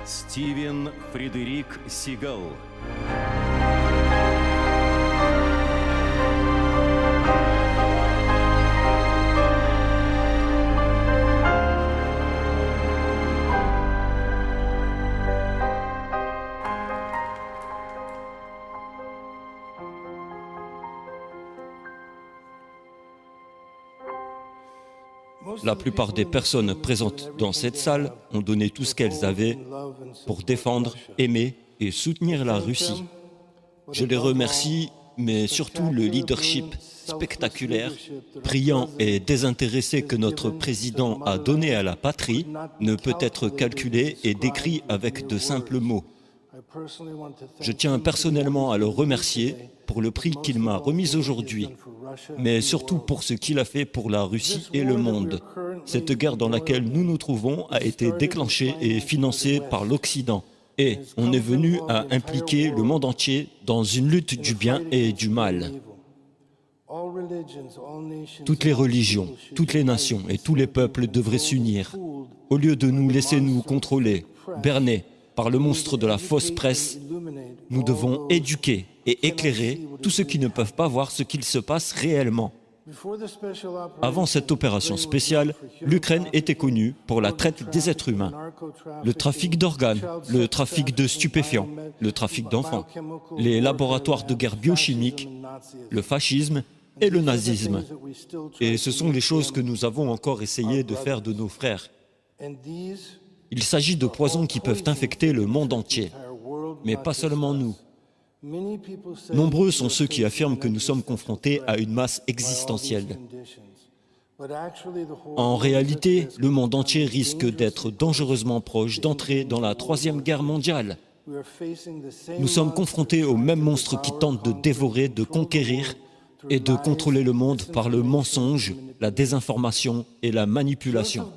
Стивен Фредерик Сигал. La plupart des personnes présentes dans cette salle ont donné tout ce qu'elles avaient pour défendre, aimer et soutenir la Russie. Je les remercie, mais surtout le leadership spectaculaire, brillant et désintéressé que notre président a donné à la patrie ne peut être calculé et décrit avec de simples mots. Je tiens personnellement à le remercier pour le prix qu'il m'a remis aujourd'hui, mais surtout pour ce qu'il a fait pour la Russie et le monde. Cette guerre dans laquelle nous nous trouvons a été déclenchée et financée par l'Occident. Et on est venu à impliquer le monde entier dans une lutte du bien et du mal. Toutes les religions, toutes les nations et tous les peuples devraient s'unir. Au lieu de nous laisser nous contrôler, berner par le monstre de la fausse presse, nous devons éduquer et éclairer tous ceux qui ne peuvent pas voir ce qu'il se passe réellement. Avant cette opération spéciale, l'Ukraine était connue pour la traite des êtres humains, le trafic d'organes, le trafic de stupéfiants, le trafic d'enfants, les laboratoires de guerre biochimique, le fascisme et le nazisme. Et ce sont les choses que nous avons encore essayé de faire de nos frères. Il s'agit de poisons qui peuvent infecter le monde entier, mais pas seulement nous. Nombreux sont ceux qui affirment que nous sommes confrontés à une masse existentielle. En réalité, le monde entier risque d'être dangereusement proche d'entrer dans la Troisième Guerre mondiale. Nous sommes confrontés aux mêmes monstres qui tentent de dévorer, de conquérir et de contrôler le monde par le mensonge, la désinformation et la manipulation.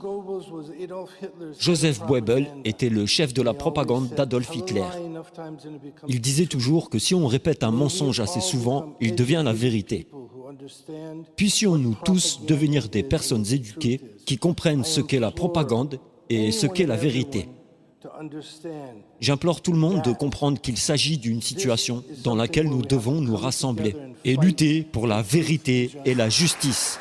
Joseph Goebbels était le chef de la propagande d'Adolf Hitler. Il disait toujours que si on répète un mensonge assez souvent, il devient la vérité. Puissions-nous tous devenir des personnes éduquées qui comprennent ce qu'est la propagande et ce qu'est la vérité. J'implore tout le monde de comprendre qu'il s'agit d'une situation dans laquelle nous devons nous rassembler et lutter pour la vérité et la justice.